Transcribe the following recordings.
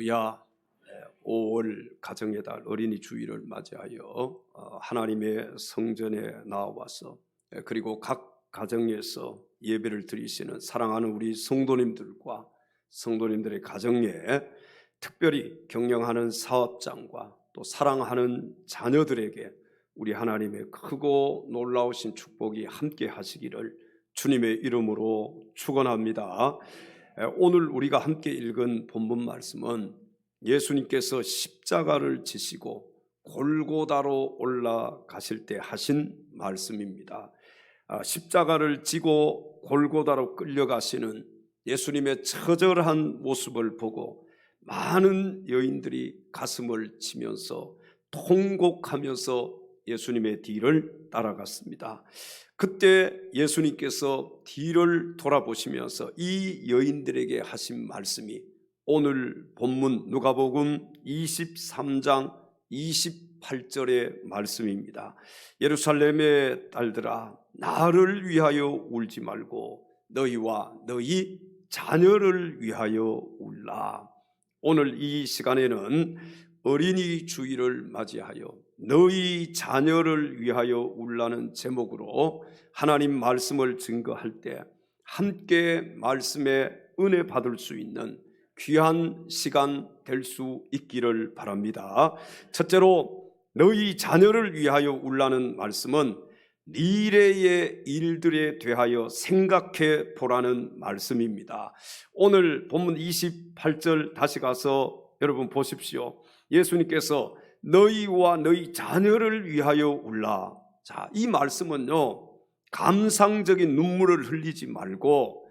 할렐루야. 5월 가정의 달 어린이 주일을 맞이하여 하나님의 성전에 나와서 그리고 각 가정에서 예배를 드리시는 사랑하는 우리 성도님들과 성도님들의 가정에 특별히 경영하는 사업장과 또 사랑하는 자녀들에게 우리 하나님의 크고 놀라우신 축복이 함께 하시기를 주님의 이름으로 축원합니다. 오늘 우리가 함께 읽은 본문 말씀은 예수님께서 십자가를 지시고 골고다로 올라가실 때 하신 말씀입니다. 십자가를 지고 골고다로 끌려가시는 예수님의 처절한 모습을 보고 많은 여인들이 가슴을 치면서 통곡하면서 예수님의 뒤를 따라갔습니다. 그때 예수님께서 뒤를 돌아보시면서 이 여인들에게 하신 말씀이 오늘 본문 누가복음 23장 28절의 말씀입니다. 예루살렘의 딸들아, 나를 위하여 울지 말고 너희와 너희 자녀를 위하여 울라. 오늘 이 시간에는 어린이 주일을 맞이하여 너희 자녀를 위하여 울라는 제목으로 하나님 말씀을 증거할 때 함께 말씀에 은혜 받을 수 있는 귀한 시간 될 수 있기를 바랍니다. 첫째로 너희 자녀를 위하여 울라는 말씀은 미래의 일들에 대하여 생각해 보라는 말씀입니다. 오늘 본문 28절 다시 가서 여러분 보십시오. 예수님께서 너희와 너희 자녀를 위하여 울라. 자, 이 말씀은요, 감상적인 눈물을 흘리지 말고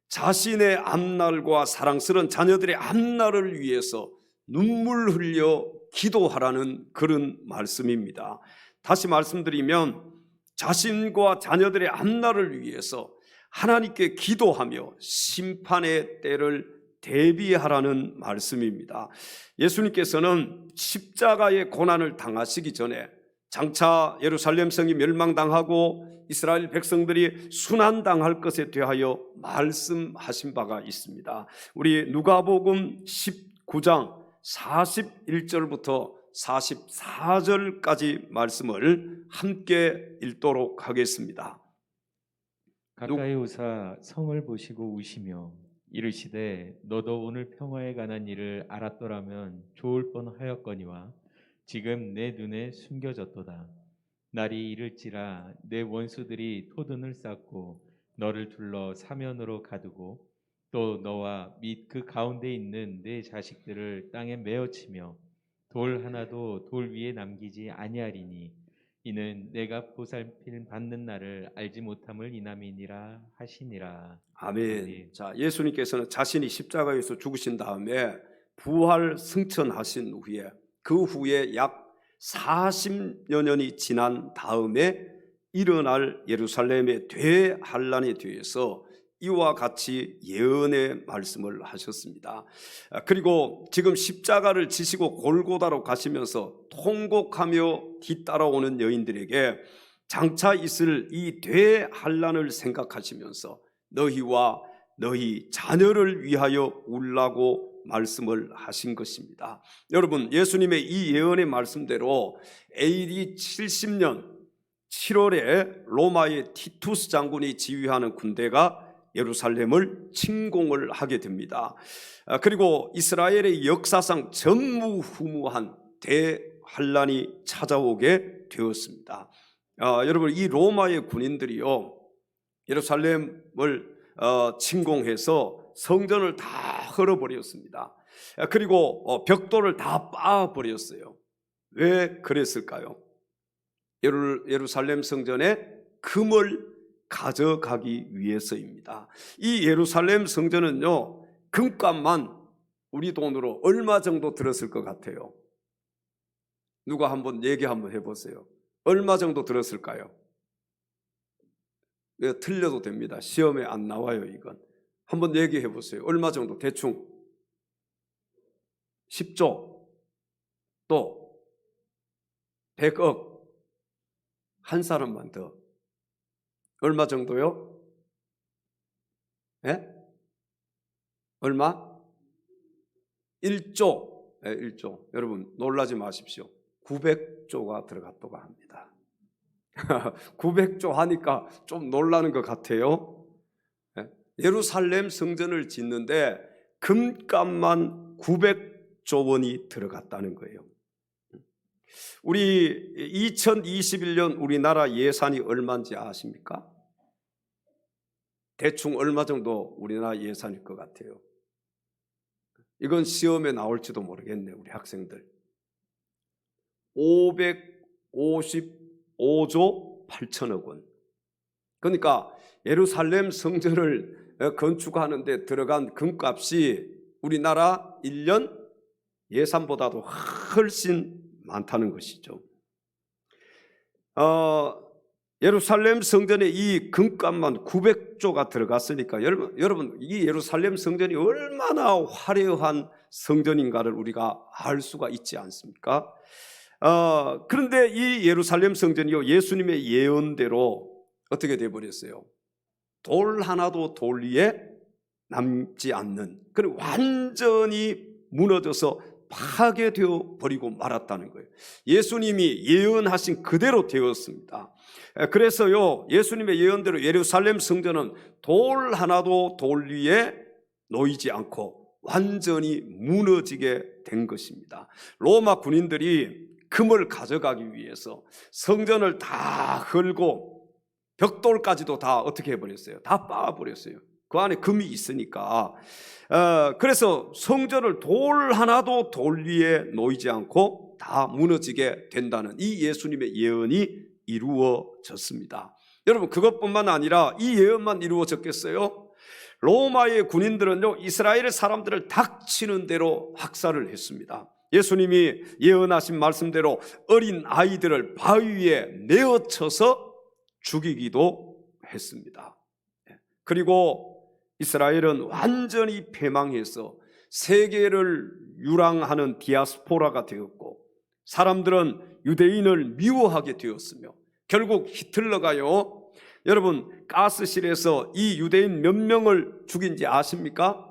자신의 앞날과 사랑스러운 자녀들의 앞날을 위해서 눈물 흘려 기도하라는 그런 말씀입니다. 다시 말씀드리면 자신과 자녀들의 앞날을 위해서 하나님께 기도하며 심판의 때를 대비하라는 말씀입니다. 예수님께서는 십자가의 고난을 당하시기 전에 장차 예루살렘 성이 멸망당하고 이스라엘 백성들이 순환당할 것에 대하여 말씀하신 바가 있습니다. 우리 누가복음 19장 41절부터 44절까지 말씀을 함께 읽도록 하겠습니다. 가까이 오사 성을 보시고 우시며 이르시되 너도 오늘 평화에 관한 일을 알았더라면 좋을 뻔하였거니와 지금 내 눈에 숨겨졌도다. 날이 이를지라 내 원수들이 토둔을 쌓고 너를 둘러 사면으로 가두고 또 너와 및 그 가운데 있는 내 자식들을 땅에 메어치며 돌 하나도 돌 위에 남기지 아니하리니 이는 내가 보살핌 받는 날을 알지 못함을 인함이니라 하시니라. 아멘. 자, 예수님께서는 자신이 십자가에서 죽으신 다음에 부활 승천하신 후에 그 후에 약 40여 년이 지난 다음에 일어날 예루살렘의 대환란에 대해서 이와 같이 예언의 말씀을 하셨습니다. 그리고 지금 십자가를 지시고 골고다로 가시면서 통곡하며 뒤따라오는 여인들에게 장차 있을 이 대환란을 생각하시면서 너희와 너희 자녀를 위하여 울라고 말씀을 하신 것입니다. 여러분, 예수님의 이 예언의 말씀대로 AD 70년 7월에 로마의 티투스 장군이 지휘하는 군대가 예루살렘을 침공을 하게 됩니다. 그리고 이스라엘의 역사상 전무후무한 대환란이 찾아오게 되었습니다. 여러분, 이 로마의 군인들이요, 예루살렘을 침공해서 성전을 다 헐어버렸습니다. 그리고 벽돌을 다 빻아버렸어요. 왜 그랬을까요? 예루살렘 성전에 금을 가져가기 위해서입니다. 이 예루살렘 성전은요, 금값만 우리 돈으로 얼마 정도 들었을 것 같아요? 누가 한번 얘기 한번 해보세요. 얼마 정도 들었을까요? 틀려도 됩니다. 시험에 안 나와요, 이건. 한번 얘기해 보세요. 얼마 정도 대충 10조, 또 100억, 한 사람만 더. 얼마 정도요? 예? 얼마? 1조, 1조. 여러분 놀라지 마십시오. 900조가 들어갔다고 합니다. 900조 하니까 좀 놀라는 것 같아요. 예루살렘 성전을 짓는데 금값만 900조 원이 들어갔다는 거예요. 우리 2021년 우리나라 예산이 얼마인지 아십니까? 대충 얼마 정도 우리나라 예산일 것 같아요? 이건 시험에 나올지도 모르겠네. 우리 학생들 555조 8천억 원. 그러니까 예루살렘 성전을 건축하는 데 들어간 금값이 우리나라 1년 예산보다도 훨씬 많다는 것이죠. 예루살렘 성전에 이 금값만 900조가 들어갔으니까 여러분 이 예루살렘 성전이 얼마나 화려한 성전인가를 우리가 알 수가 있지 않습니까? 그런데 이 예루살렘 성전이요, 예수님의 예언대로 어떻게 되어버렸어요? 돌 하나도 돌 위에 남지 않는, 그리고 완전히 무너져서 파괴되어 버리고 말았다는 거예요. 예수님이 예언하신 그대로 되었습니다. 그래서요, 예수님의 예언대로 예루살렘 성전은 돌 하나도 돌 위에 놓이지 않고 완전히 무너지게 된 것입니다. 로마 군인들이 금을 가져가기 위해서 성전을 다 헐고 벽돌까지도 다 어떻게 해버렸어요? 다 빻아버렸어요. 그 안에 금이 있으니까. 그래서 성전을 돌 하나도 돌 위에 놓이지 않고 다 무너지게 된다는 이 예수님의 예언이 이루어졌습니다. 여러분 그것뿐만 아니라 이 예언만 이루어졌겠어요? 로마의 군인들은요, 이스라엘 사람들을 닥치는 대로 학살을 했습니다. 예수님이 예언하신 말씀대로 어린 아이들을 바위 위에 내어쳐서 죽이기도 했습니다. 그리고 이스라엘은 완전히 패망해서 세계를 유랑하는 디아스포라가 되었고, 사람들은 유대인을 미워하게 되었으며, 결국 히틀러가요, 여러분 가스실에서 이 유대인 몇 명을 죽인지 아십니까?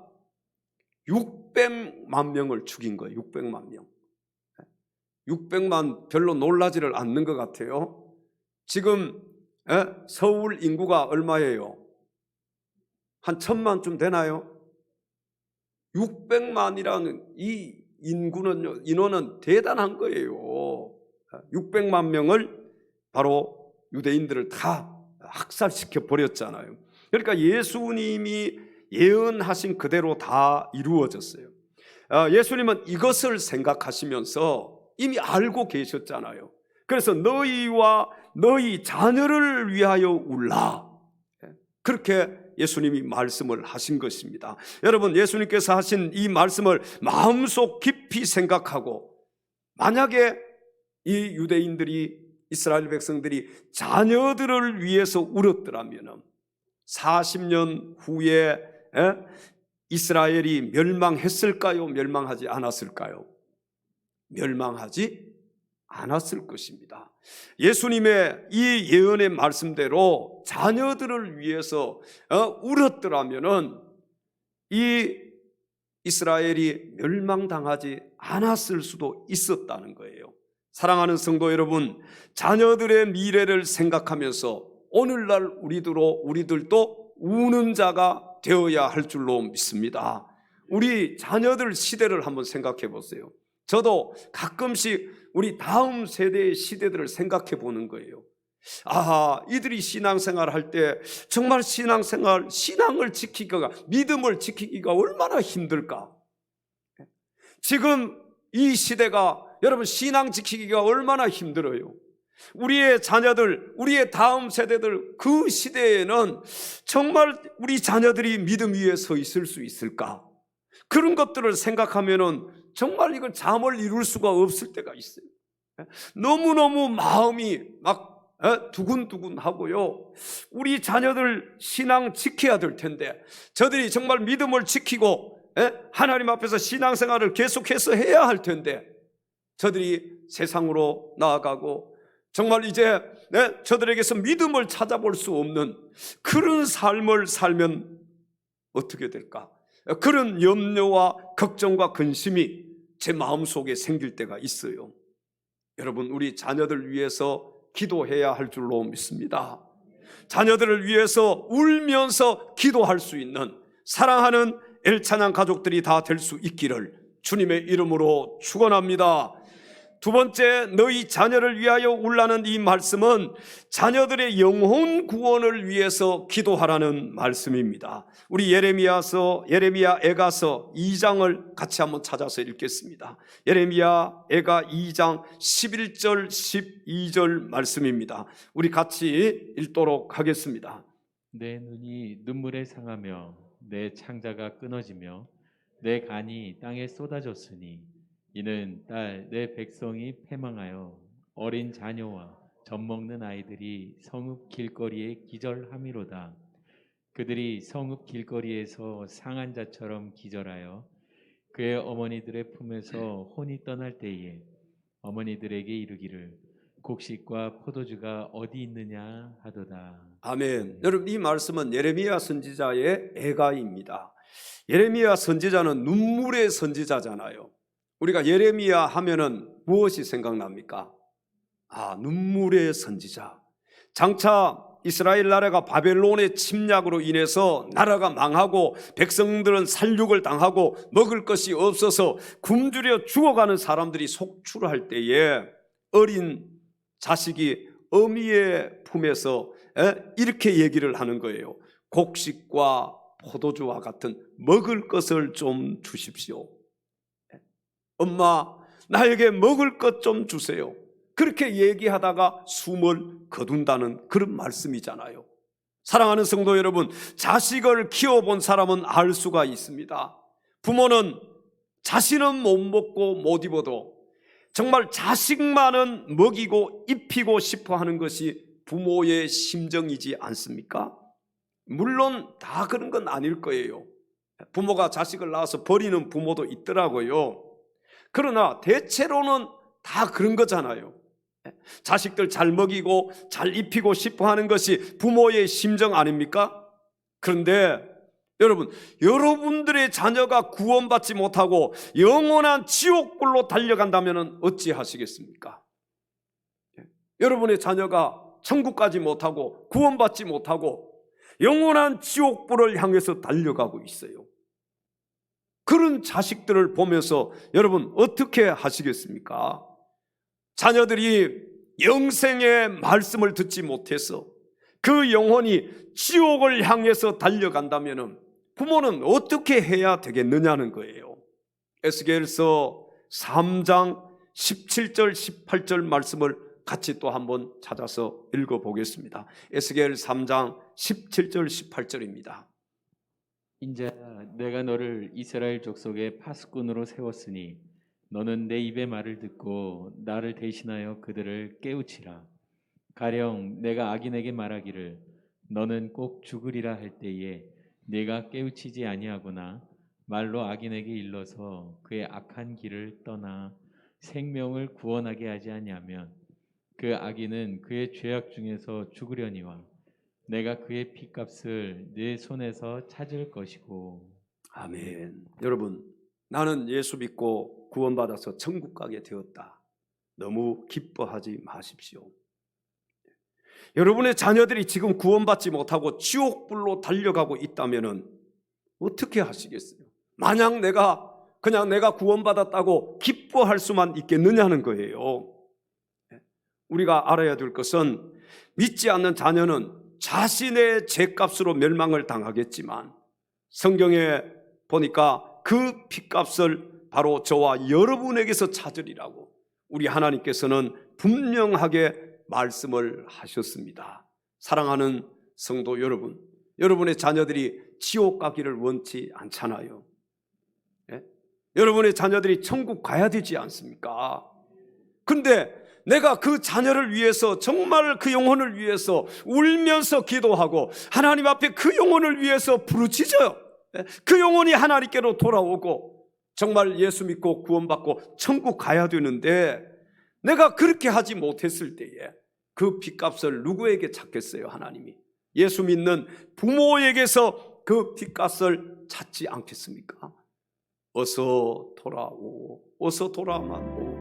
600만 명을 죽인 거예요. 600만 명. 600만 별로 놀라지를 않는 것 같아요. 지금 서울 인구가 얼마예요? 한 1000만쯤 되나요? 600만이라는 이 인원은 대단한 거예요. 600만 명을 바로 유대인들을 다 학살시켜 버렸잖아요. 그러니까 예수님이 예언하신 그대로 다 이루어졌어요. 예수님은 이것을 생각하시면서 이미 알고 계셨잖아요. 그래서 너희와 너희 자녀를 위하여 울라, 그렇게 예수님이 말씀을 하신 것입니다. 여러분 예수님께서 하신 이 말씀을 마음속 깊이 생각하고, 만약에 이 유대인들이, 이스라엘 백성들이 자녀들을 위해서 울었더라면 40년 후에 이스라엘이 멸망했을까요? 멸망하지 않았을까요? 멸망하지 않았을 것입니다. 예수님의 이 예언의 말씀대로 자녀들을 위해서 울었더라면 이 이스라엘이 멸망당하지 않았을 수도 있었다는 거예요. 사랑하는 성도 여러분, 자녀들의 미래를 생각하면서 오늘날 우리들도 우는 자가 되어야 할 줄로 믿습니다. 우리 자녀들 시대를 한번 생각해 보세요. 저도 가끔씩 우리 다음 세대의 시대들을 생각해 보는 거예요. 이들이 신앙생활 할 때 정말 신앙을 지키기가, 믿음을 지키기가 얼마나 힘들까? 지금 이 시대가 여러분 신앙 지키기가 얼마나 힘들어요. 우리의 자녀들, 우리의 다음 세대들, 그 시대에는 정말 우리 자녀들이 믿음 위에 서 있을 수 있을까? 그런 것들을 생각하면은 정말 이걸 잠을 이룰 수가 없을 때가 있어요. 너무너무 마음이 막 두근두근 하고요. 우리 자녀들 신앙 지켜야 될 텐데, 저들이 정말 믿음을 지키고 하나님 앞에서 신앙생활을 계속해서 해야 할 텐데, 저들이 세상으로 나아가고 정말 이제 저들에게서 믿음을 찾아볼 수 없는 그런 삶을 살면 어떻게 될까? 그런 염려와 걱정과 근심이 제 마음속에 생길 때가 있어요. 여러분, 우리 자녀들 위해서 기도해야 할 줄로 믿습니다. 자녀들을 위해서 울면서 기도할 수 있는 사랑하는 엘찬양 가족들이 다 될 수 있기를 주님의 이름으로 축원합니다. 두 번째, 너희 자녀를 위하여 울라는 이 말씀은 자녀들의 영혼 구원을 위해서 기도하라는 말씀입니다. 우리 예레미야 애가서 2장을 같이 한번 찾아서 읽겠습니다. 예레미야 애가 2장 11절 12절 말씀입니다. 우리 같이 읽도록 하겠습니다. 내 눈이 눈물에 상하며 내 창자가 끊어지며 내 간이 땅에 쏟아졌으니 이는 딸 내 백성이 패망하여 어린 자녀와 젖먹는 아이들이 성읍 길거리에 기절함이로다. 그들이 성읍 길거리에서 상한 자처럼 기절하여 그의 어머니들의 품에서 혼이 떠날 때에 어머니들에게 이르기를 곡식과 포도주가 어디 있느냐 하도다. 아멘. 여러분, 이 말씀은 예레미야 선지자의 애가입니다. 예레미야 선지자는 눈물의 선지자잖아요. 우리가 예레미야 하면은 무엇이 생각납니까? 눈물의 선지자. 장차 이스라엘 나라가 바벨론의 침략으로 인해서 나라가 망하고 백성들은 살육을 당하고 먹을 것이 없어서 굶주려 죽어가는 사람들이 속출할 때에 어린 자식이 어미의 품에서 이렇게 얘기를 하는 거예요. 곡식과 포도주와 같은 먹을 것을 좀 주십시오. 엄마, 나에게 먹을 것 좀 주세요. 그렇게 얘기하다가 숨을 거둔다는 그런 말씀이잖아요. 사랑하는 성도 여러분, 자식을 키워본 사람은 알 수가 있습니다. 부모는 자신은 못 먹고 못 입어도 정말 자식만은 먹이고 입히고 싶어 하는 것이 부모의 심정이지 않습니까? 물론 다 그런 건 아닐 거예요. 부모가 자식을 낳아서 버리는 부모도 있더라고요. 그러나 대체로는 다 그런 거잖아요. 자식들 잘 먹이고 잘 입히고 싶어 하는 것이 부모의 심정 아닙니까? 그런데 여러분, 여러분들의 자녀가 구원받지 못하고 영원한 지옥불로 달려간다면 어찌 하시겠습니까? 여러분의 자녀가 천국 가지 못하고 구원받지 못하고 영원한 지옥불을 향해서 달려가고 있어요. 그런 자식들을 보면서 여러분 어떻게 하시겠습니까? 자녀들이 영생의 말씀을 듣지 못해서 그 영혼이 지옥을 향해서 달려간다면 부모는 어떻게 해야 되겠느냐는 거예요. 에스겔서 3장 17절 18절 말씀을 같이 또 한번 찾아서 읽어보겠습니다. 에스겔 3장 17절 18절입니다. 인자야, 내가 너를 이스라엘 족속의 파수꾼으로 세웠으니 너는 내 입의 말을 듣고 나를 대신하여 그들을 깨우치라. 가령 내가 악인에게 말하기를 너는 꼭 죽으리라 할 때에 네가 깨우치지 아니하거나 말로 악인에게 일러서 그의 악한 길을 떠나 생명을 구원하게 하지 아니하면 그 악인은 그의 죄악 중에서 죽으려니와 내가 그의 피값을 네 손에서 찾을 것이고. 아멘. 여러분, 나는 예수 믿고 구원받아서 천국 가게 되었다. 너무 기뻐하지 마십시오. 여러분의 자녀들이 지금 구원받지 못하고 지옥불로 달려가고 있다면 어떻게 하시겠어요? 만약 내가 구원받았다고 기뻐할 수만 있겠느냐는 거예요. 우리가 알아야 될 것은 믿지 않는 자녀는 자신의 죄값으로 멸망을 당하겠지만 성경에 보니까 그 피값을 바로 저와 여러분에게서 찾으리라고 우리 하나님께서는 분명하게 말씀을 하셨습니다. 사랑하는 성도 여러분, 여러분의 자녀들이 지옥 가기를 원치 않잖아요. 여러분의 자녀들이 천국 가야 되지 않습니까? 근데 내가 그 자녀를 위해서 정말 그 영혼을 위해서 울면서 기도하고 하나님 앞에 그 영혼을 위해서 부르짖어요. 그 영혼이 하나님께로 돌아오고 정말 예수 믿고 구원받고 천국 가야 되는데 내가 그렇게 하지 못했을 때에 그 핏값을 누구에게 찾겠어요? 하나님이 예수 믿는 부모에게서 그 핏값을 찾지 않겠습니까? 어서 돌아오, 어서 돌아만오,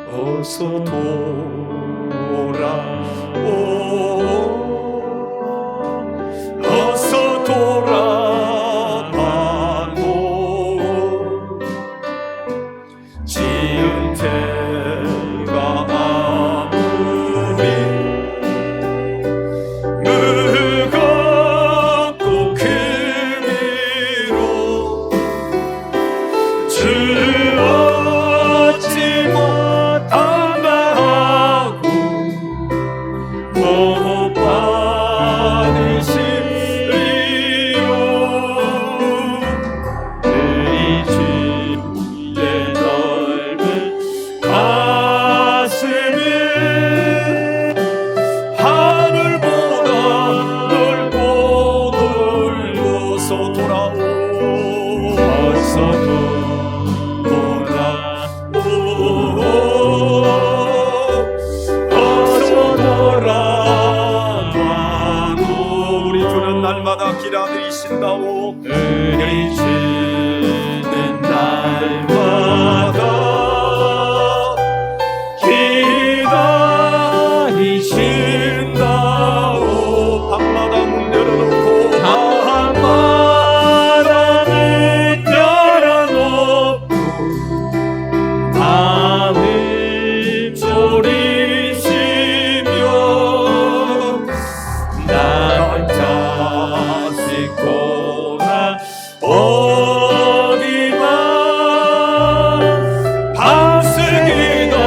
어서 돌아오, 어서 돌아만오. 지은 죄가 아무리 무겁고 크기로 주 얻지 못한다 하고 못 받으시리요. 그리 주의 넓은 가슴이 하늘보다 넓고 넓어서 돌아오, 어서 돌아오, 어서 돌아와도 우리 주는 날마다 기다리신다오. 우리 주는 날마다 기다리신다오. 밤마다 문 열어놓고 밤마다 문 열어놓고 마음 졸이시며 난 자식 보나 어디나 밤새 기다리신다.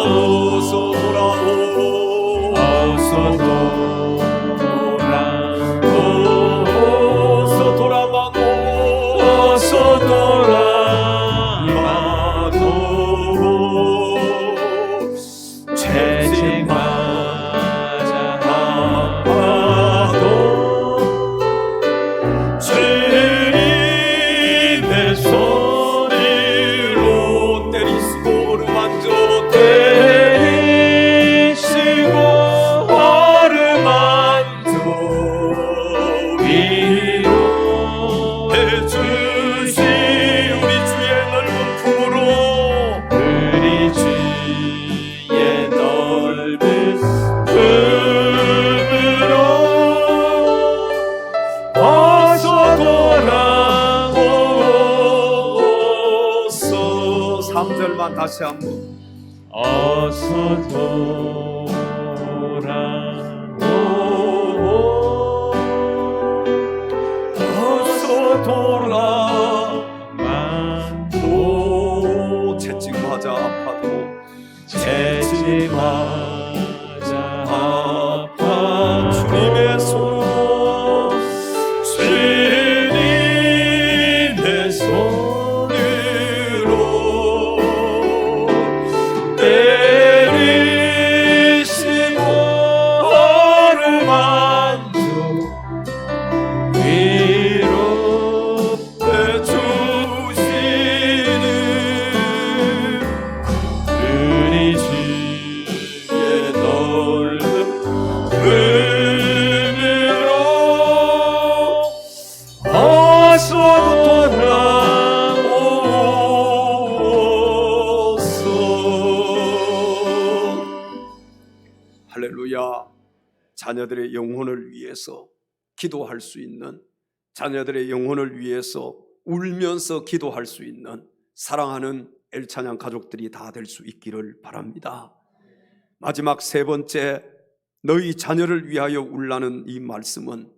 어서 돌아오, 어서 돌아오, 어서 돌아와도, 어서 돌아와도 채찍맞아 아파도 주님의 손으로 때리시고 어루만져 때리시고 어루만져 위로해주시 우리 주의 넓은 품으로, 우리 주의 넓은 품으로 어서 돌아오소. 3절만 다시 한번. 어서 돌아오, 어서 돌아만오. 채찍맞아 아파도, 채찍맞아 아파 주님의 손으로, 주님의 손으로 때리시고 어루만져 위로해주시는 우리 주의 넓은 품으로 어서 돌아오소. 할렐루야. 자녀들의 영혼을 위해서 기도할 수 있는, 자녀들의 영혼을 위해서 울면서 기도할 수 있는 사랑하는 엘찬양 가족들이 다 될 수 있기를 바랍니다. 마지막 세 번째, 너희 자녀를 위하여 울라는 이 말씀은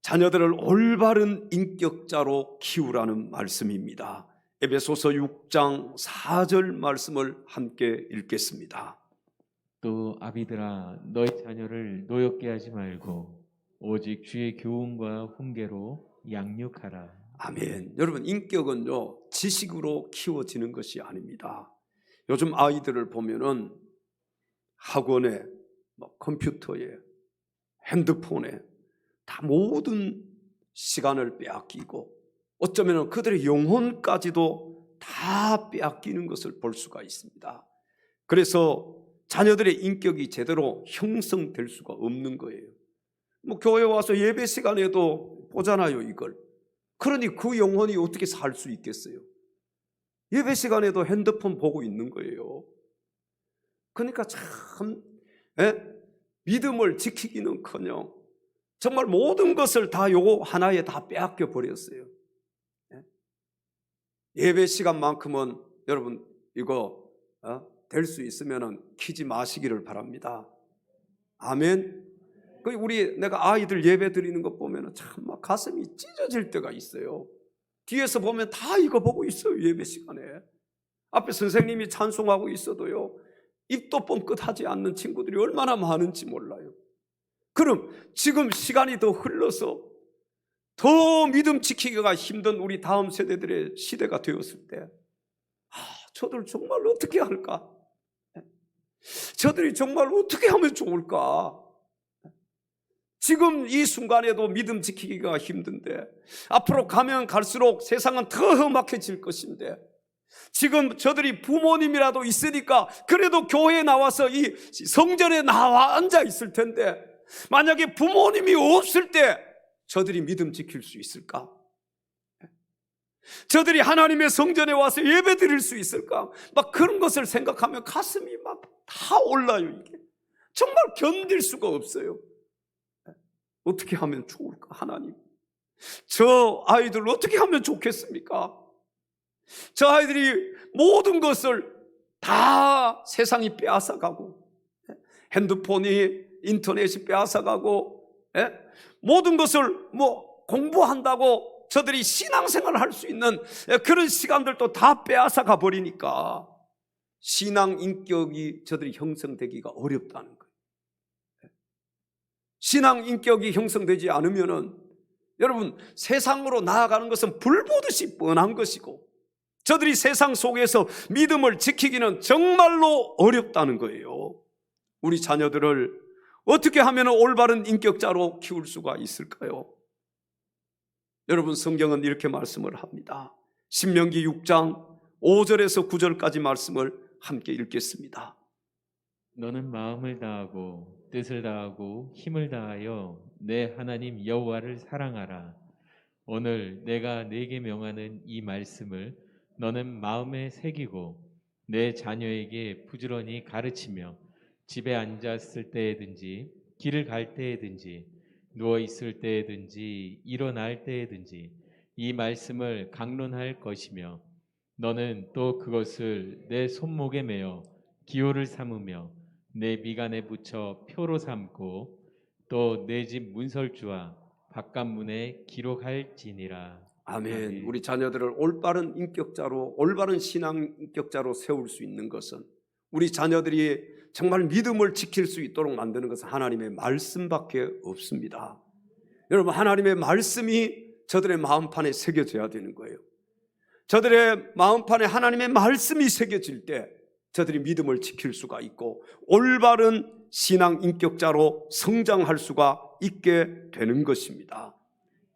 자녀들을 올바른 인격자로 키우라는 말씀입니다. 에베소서 6장 4절 말씀을 함께 읽겠습니다. 또 아비들아 너희 자녀를 노엽게 하지 말고 오직 주의 교훈과 훈계로 양육하라. 아멘. 여러분, 인격은요 지식으로 키워지는 것이 아닙니다. 요즘 아이들을 보면은 학원에, 컴퓨터에, 핸드폰에 다 모든 시간을 빼앗기고 어쩌면 그들의 영혼까지도 다 빼앗기는 것을 볼 수가 있습니다. 그래서 자녀들의 인격이 제대로 형성될 수가 없는 거예요. 뭐 교회 와서 예배 시간에도 보잖아요, 이걸. 그러니 그 영혼이 어떻게 살 수 있겠어요? 예배 시간에도 핸드폰 보고 있는 거예요. 그러니까 참 믿음을 지키기는커녕 정말 모든 것을 다 요거 하나에 다 빼앗겨 버렸어요. 예배 시간만큼은 여러분 이거 될 수 있으면 키지 마시기를 바랍니다. 아멘. 내가 아이들 예배 드리는 거 보면 참 막 가슴이 찢어질 때가 있어요. 뒤에서 보면 다 이거 보고 있어요. 예배 시간에 앞에 선생님이 찬송하고 있어도요, 입도 뻥끗하지 않는 친구들이 얼마나 많은지 몰라요. 그럼 지금 시간이 더 흘러서 더 믿음 지키기가 힘든 우리 다음 세대들의 시대가 되었을 때, 저들 정말 어떻게 할까? 저들이 정말 어떻게 하면 좋을까? 지금 이 순간에도 믿음 지키기가 힘든데 앞으로 가면 갈수록 세상은 더 험악해질 것인데, 지금 저들이 부모님이라도 있으니까 그래도 교회에 나와서 이 성전에 나와 앉아 있을 텐데, 만약에 부모님이 없을 때 저들이 믿음 지킬 수 있을까? 저들이 하나님의 성전에 와서 예배 드릴 수 있을까? 막 그런 것을 생각하면 가슴이 막 다 올라요. 이게 정말 견딜 수가 없어요. 어떻게 하면 좋을까? 하나님, 저 아이들 어떻게 하면 좋겠습니까? 저 아이들이 모든 것을 다 세상이 빼앗아가고, 핸드폰이, 인터넷이 빼앗아가고, 모든 것을 공부한다고 저들이 신앙생활을 할 수 있는 그런 시간들도 다 빼앗아가 버리니까 신앙 인격이 저들이 형성되기가 어렵다는 거예요. 신앙 인격이 형성되지 않으면은 여러분, 세상으로 나아가는 것은 불 보듯이 뻔한 것이고, 저들이 세상 속에서 믿음을 지키기는 정말로 어렵다는 거예요. 우리 자녀들을 어떻게 하면 올바른 인격자로 키울 수가 있을까요? 여러분, 성경은 이렇게 말씀을 합니다. 신명기 6장 5절에서 9절까지 말씀을 함께 읽겠습니다. 너는 마음을 다하고 뜻을 다하고 힘을 다하여 내 하나님 여호와를 사랑하라. 오늘 내가 네게 명하는 이 말씀을 너는 마음에 새기고 내 자녀에게 부지런히 가르치며 집에 앉았을 때에든지 길을 갈 때에든지 누워 있을 때에든지 일어날 때에든지 이 말씀을 강론할 것이며, 너는 또 그것을 내 손목에 매어 기호를 삼으며 내 미간에 붙여 표로 삼고 또 내 집 문설주와 바깥문에 기록할지니라. 아멘. 우리 자녀들을 올바른 인격자로, 올바른 신앙 인격자로 세울 수 있는 것은, 우리 자녀들이 정말 믿음을 지킬 수 있도록 만드는 것은 하나님의 말씀밖에 없습니다. 여러분, 하나님의 말씀이 저들의 마음판에 새겨져야 되는 거예요. 저들의 마음판에 하나님의 말씀이 새겨질 때 저들이 믿음을 지킬 수가 있고 올바른 신앙 인격자로 성장할 수가 있게 되는 것입니다.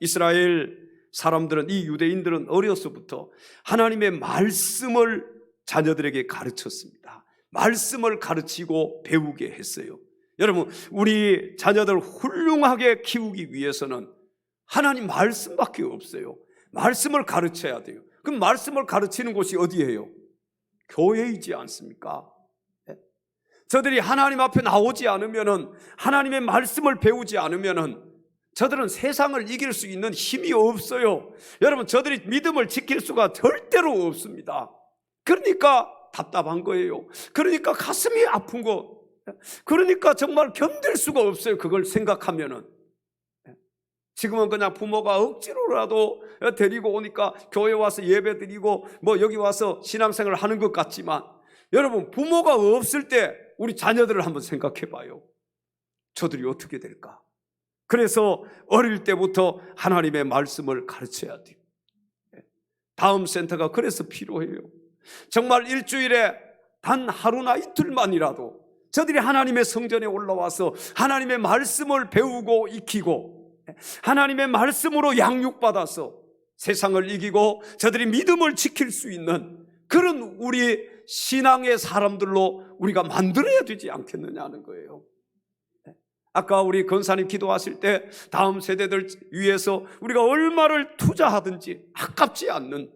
이스라엘 사람들은, 이 유대인들은 어려서부터 하나님의 말씀을 자녀들에게 가르쳤습니다. 말씀을 가르치고 배우게 했어요. 여러분, 우리 자녀들 훌륭하게 키우기 위해서는 하나님 말씀밖에 없어요. 말씀을 가르쳐야 돼요. 그럼 말씀을 가르치는 곳이 어디예요? 교회이지 않습니까? 저들이 하나님 앞에 나오지 않으면은, 하나님의 말씀을 배우지 않으면은 저들은 세상을 이길 수 있는 힘이 없어요. 여러분, 저들이 믿음을 지킬 수가 절대로 없습니다. 그러니까 답답한 거예요. 그러니까 가슴이 아픈 거, 그러니까 정말 견딜 수가 없어요. 그걸 생각하면은. 지금은 그냥 부모가 억지로라도 데리고 오니까 교회 와서 예배 드리고 여기 와서 신앙생활을 하는 것 같지만, 여러분, 부모가 없을 때 우리 자녀들을 한번 생각해 봐요. 저들이 어떻게 될까? 그래서 어릴 때부터 하나님의 말씀을 가르쳐야 돼요. 다음 센터가 그래서 필요해요. 정말 일주일에 단 하루나 이틀만이라도 저들이 하나님의 성전에 올라와서 하나님의 말씀을 배우고 익히고 하나님의 말씀으로 양육받아서 세상을 이기고 저들이 믿음을 지킬 수 있는 그런 우리 신앙의 사람들로 우리가 만들어야 되지 않겠느냐는 거예요. 아까 우리 권사님 기도하실 때 다음 세대들 위해서 우리가 얼마를 투자하든지 아깝지 않는,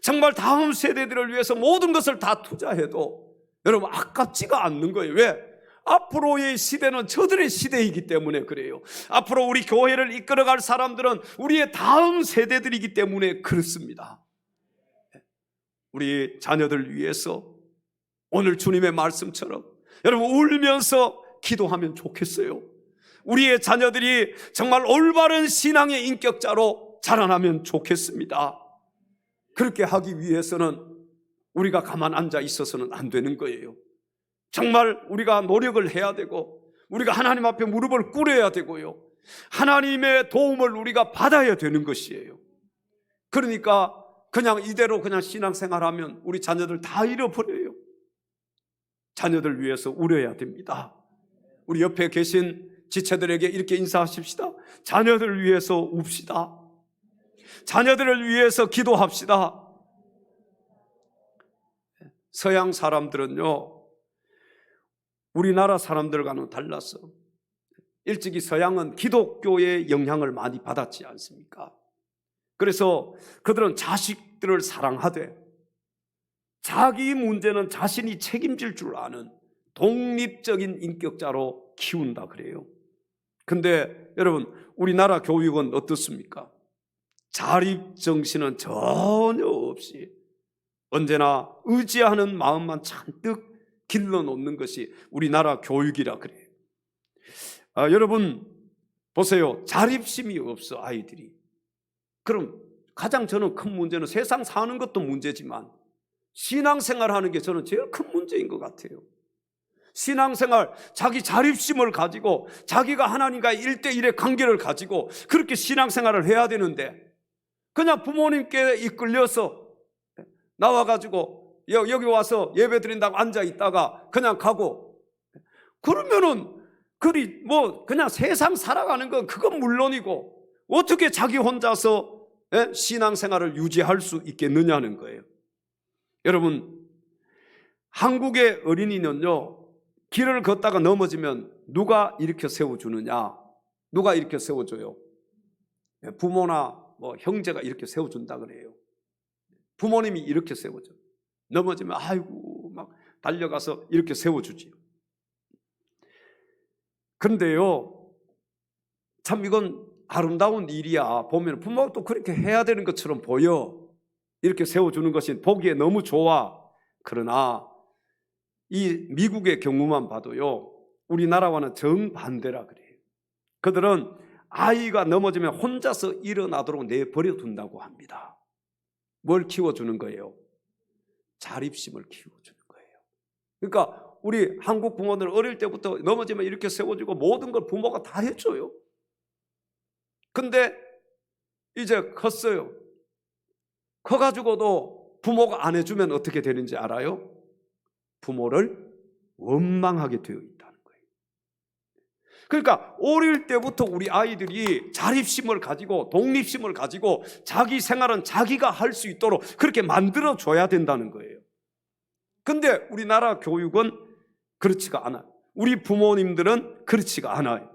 정말 다음 세대들을 위해서 모든 것을 다 투자해도 여러분 아깝지가 않는 거예요. 왜? 앞으로의 시대는 저들의 시대이기 때문에 그래요. 앞으로 우리 교회를 이끌어갈 사람들은 우리의 다음 세대들이기 때문에 그렇습니다. 우리 자녀들 위해서 오늘 주님의 말씀처럼 여러분 울면서 기도하면 좋겠어요. 우리의 자녀들이 정말 올바른 신앙의 인격자로 자라나면 좋겠습니다. 그렇게 하기 위해서는 우리가 가만 앉아 있어서는 안 되는 거예요. 정말 우리가 노력을 해야 되고 우리가 하나님 앞에 무릎을 꿇어야 되고요, 하나님의 도움을 우리가 받아야 되는 것이에요. 그러니까 그냥 이대로 그냥 신앙생활하면 우리 자녀들 다 잃어버려요. 자녀들 위해서 울어야 됩니다. 우리 옆에 계신 지체들에게 이렇게 인사하십시다. 자녀들을 위해서 웁시다. 자녀들을 위해서 기도합시다. 서양 사람들은요, 우리나라 사람들과는 달라서 일찍이 서양은 기독교의 영향을 많이 받았지 않습니까? 그래서 그들은 자식들을 사랑하되 자기 문제는 자신이 책임질 줄 아는 독립적인 인격자로 키운다 그래요. 근데 여러분, 우리나라 교육은 어떻습니까? 자립정신은 전혀 없이 언제나 의지하는 마음만 잔뜩 길러놓는 것이 우리나라 교육이라 그래요. 여러분 보세요. 자립심이 없어 아이들이. 그럼 가장 저는 큰 문제는, 세상 사는 것도 문제지만 신앙생활 하는 게 저는 제일 큰 문제인 것 같아요. 신앙생활, 자기 자립심을 가지고 자기가 하나님과의 1대1의 관계를 가지고 그렇게 신앙생활을 해야 되는데, 그냥 부모님께 이끌려서 나와가지고 여기 와서 예배 드린다고 앉아 있다가 그냥 가고, 그러면은 그냥 세상 살아가는 건 그건 물론이고 어떻게 자기 혼자서 신앙생활을 유지할 수 있겠느냐는 거예요. 여러분, 한국의 어린이는요, 길을 걷다가 넘어지면 누가 일으켜 세워주느냐? 누가 일으켜 세워줘요? 부모나 형제가 이렇게 세워준다 그래요. 부모님이 이렇게 세워줘. 넘어지면 아이고 막 달려가서 이렇게 세워주지요. 그런데요, 참 이건 아름다운 일이야. 보면 부모가 또 그렇게 해야 되는 것처럼 보여. 이렇게 세워주는 것이 보기에 너무 좋아. 그러나 이 미국의 경우만 봐도요, 우리나라와는 정반대라 그래요. 그들은 아이가 넘어지면 혼자서 일어나도록 내버려 둔다고 합니다. 뭘 키워주는 거예요? 자립심을 키워주는 거예요. 그러니까 우리 한국 부모들 어릴 때부터 넘어지면 이렇게 세워주고 모든 걸 부모가 다 해줘요. 근데 이제 컸어요. 커가지고도 부모가 안 해주면 어떻게 되는지 알아요? 부모를 원망하게 되어 있다는 거예요. 그러니까 어릴 때부터 우리 아이들이 자립심을 가지고 독립심을 가지고 자기 생활은 자기가 할 수 있도록 그렇게 만들어줘야 된다는 거예요. 근데 우리나라 교육은 그렇지가 않아요. 우리 부모님들은 그렇지가 않아요.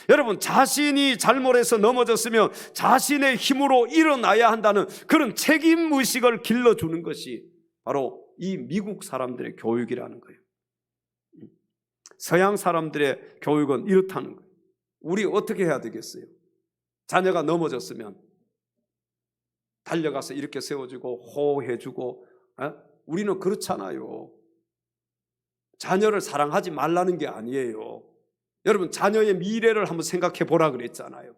여러분, 자신이 잘못해서 넘어졌으면 자신의 힘으로 일어나야 한다는 그런 책임의식을 길러주는 것이 바로 이 미국 사람들의 교육이라는 거예요. 서양 사람들의 교육은 이렇다는 거예요. 우리 어떻게 해야 되겠어요? 자녀가 넘어졌으면 달려가서 이렇게 세워주고 호해주고, 우리는 그렇잖아요. 자녀를 사랑하지 말라는 게 아니에요. 여러분, 자녀의 미래를 한번 생각해 보라 그랬잖아요.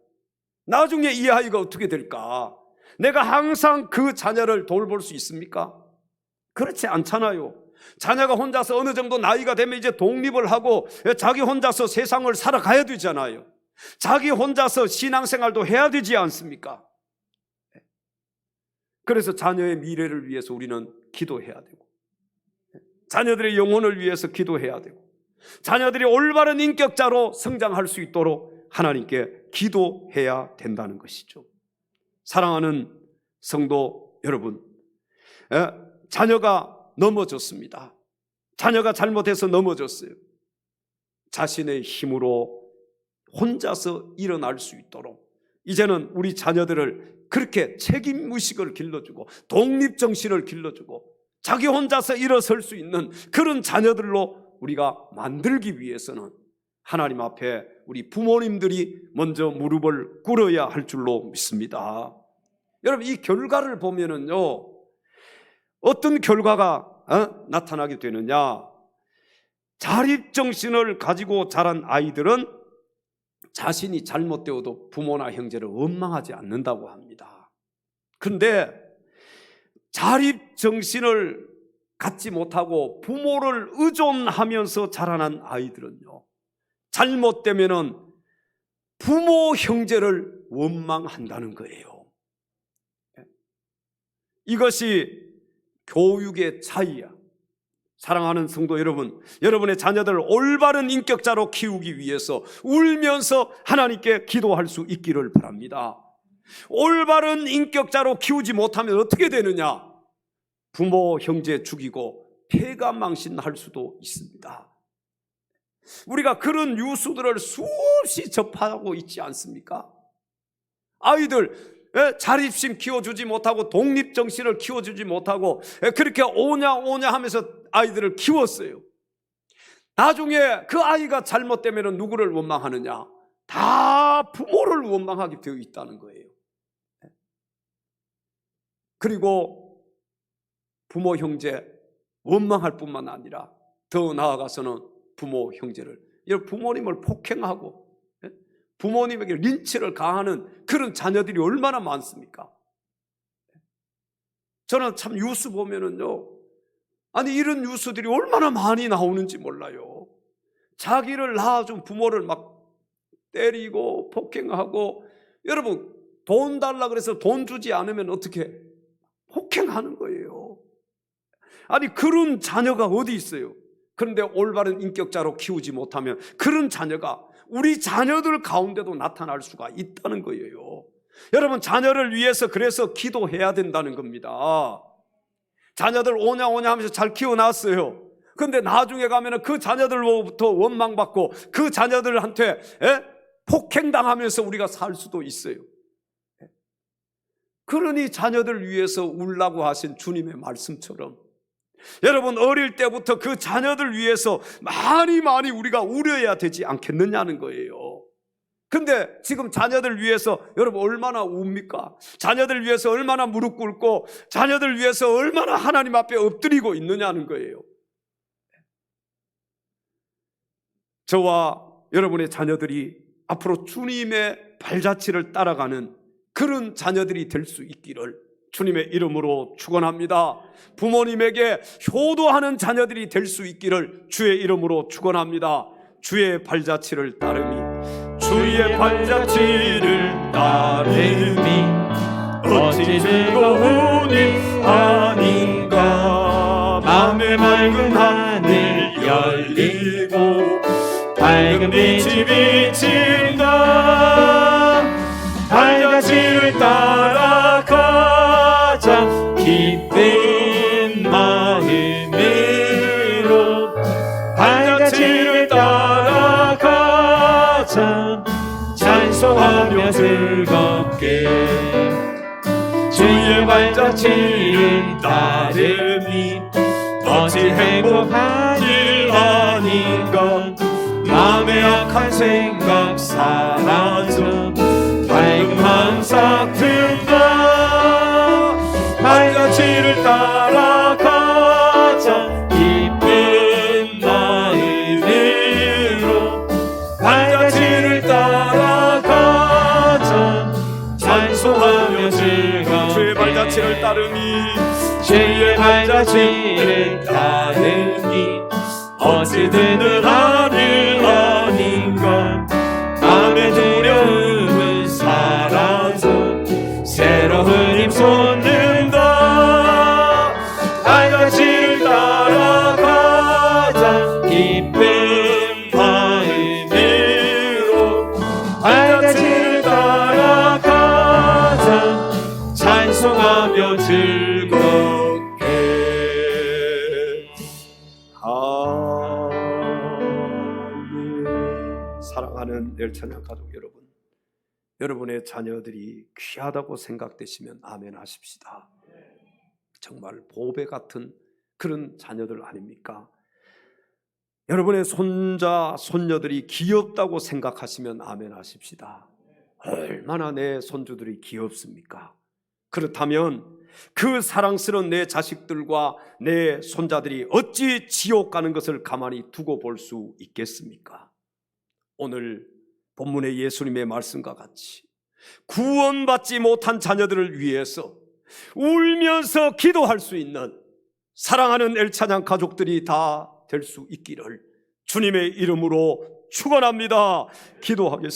나중에 이 아이가 어떻게 될까? 내가 항상 그 자녀를 돌볼 수 있습니까? 그렇지 않잖아요. 자녀가 혼자서 어느 정도 나이가 되면 이제 독립을 하고 자기 혼자서 세상을 살아가야 되잖아요. 자기 혼자서 신앙생활도 해야 되지 않습니까? 그래서 자녀의 미래를 위해서 우리는 기도해야 되고, 자녀들의 영혼을 위해서 기도해야 되고, 자녀들이 올바른 인격자로 성장할 수 있도록 하나님께 기도해야 된다는 것이죠. 사랑하는 성도 여러분, 자녀가 넘어졌습니다. 자녀가 잘못해서 넘어졌어요. 자신의 힘으로 혼자서 일어날 수 있도록 이제는 우리 자녀들을 그렇게 책임의식을 길러주고 독립정신을 길러주고 자기 혼자서 일어설 수 있는 그런 자녀들로 우리가 만들기 위해서는 하나님 앞에 우리 부모님들이 먼저 무릎을 꿇어야 할 줄로 믿습니다. 여러분, 이 결과를 보면은요, 어떤 결과가 나타나게 되느냐? 자립정신을 가지고 자란 아이들은 자신이 잘못되어도 부모나 형제를 원망하지 않는다고 합니다. 그런데 자립정신을 갖지 못하고 부모를 의존하면서 자라난 아이들은요, 잘못되면은 부모 형제를 원망한다는 거예요. 이것이 교육의 차이야. 사랑하는 성도 여러분, 여러분의 자녀들을 올바른 인격자로 키우기 위해서 울면서 하나님께 기도할 수 있기를 바랍니다. 올바른 인격자로 키우지 못하면 어떻게 되느냐? 부모, 형제 죽이고 폐가망신할 수도 있습니다. 우리가 그런 뉴스들을 수없이 접하고 있지 않습니까? 아이들 자립심 키워주지 못하고 독립정신을 키워주지 못하고 그렇게 오냐 하면서 아이들을 키웠어요. 나중에 그 아이가 잘못되면 누구를 원망하느냐? 다 부모를 원망하게 되어 있다는 거예요. 그리고 부모 형제 원망할 뿐만 아니라 더 나아가서는 부모 형제를, 부모님을 폭행하고 부모님에게 린치를 가하는 그런 자녀들이 얼마나 많습니까? 저는 참 뉴스 보면은요, 아니 이런 뉴스들이 얼마나 많이 나오는지 몰라요. 자기를 낳아준 부모를 막 때리고 폭행하고, 여러분 돈 달라 그래서 돈 주지 않으면 어떻게 폭행하는 거예요. 아니 그런 자녀가 어디 있어요? 그런데 올바른 인격자로 키우지 못하면 그런 자녀가 우리 자녀들 가운데도 나타날 수가 있다는 거예요. 여러분, 자녀를 위해서 그래서 기도해야 된다는 겁니다. 자녀들 오냐 하면서 잘 키워놨어요. 그런데 나중에 가면 그 자녀들로부터 원망받고 그 자녀들한테 폭행당하면서 우리가 살 수도 있어요. 그러니 자녀들 위해서 울라고 하신 주님의 말씀처럼 여러분, 어릴 때부터 그 자녀들 위해서 많이 우리가 울어야 되지 않겠느냐는 거예요. 근데 지금 자녀들 위해서 여러분 얼마나 웁니까? 자녀들 위해서 얼마나 무릎 꿇고 자녀들 위해서 얼마나 하나님 앞에 엎드리고 있느냐는 거예요. 저와 여러분의 자녀들이 앞으로 주님의 발자취를 따라가는 그런 자녀들이 될 수 있기를 주님의 이름으로 축원합니다. 부모님에게 효도하는 자녀들이 될 수 있기를 주의 이름으로 축원합니다. 주의 발자취를 따르미, 주의 발자취를 따르미 어찌 즐거우니 아닌가. 맘의 맑은 하늘 열리고 밝은 빛이 비친다. 발자취를 따라가 기쁜 마음으로 발자취를 따라가자. 찬송하며 즐겁게 주의 발자취를 따르니 어찌 행복한 일 아닌가. 마음의 악한 생각 사라져 밝은 마음 싹 든다. 발자취를 따라가자 기쁜 마음으로 발자취를 따라가자. 찬송하며 즐거워 주의 발자취를 따르니 주의 발자취를 따르니 어찌 드는 하늘 아닌가. 마음의 두려움은 사라져 새로운 힘 솟는다. 발자취를 따라가자 기쁜 마음으로 발자취를 따라가자. 찬송하며 즐겁게. 아멘. 사랑하는 엘찬양 가족 여러분, 여러분의 자녀들이 귀하다고 생각되시면 아멘 하십시다. 정말 보배 같은 그런 자녀들 아닙니까? 여러분의 손자, 손녀들이 귀엽다고 생각하시면 아멘 하십시다. 얼마나 내 손주들이 귀엽습니까? 그렇다면 그 사랑스러운 내 자식들과 내 손자들이 어찌 지옥 가는 것을 가만히 두고 볼 수 있겠습니까? 오늘 본문의 예수님의 말씀과 같이 구원받지 못한 자녀들을 위해서 울면서 기도할 수 있는 사랑하는 엘찬양 가족들이 다 될 수 있기를 주님의 이름으로 축원합니다. 기도하겠습니다.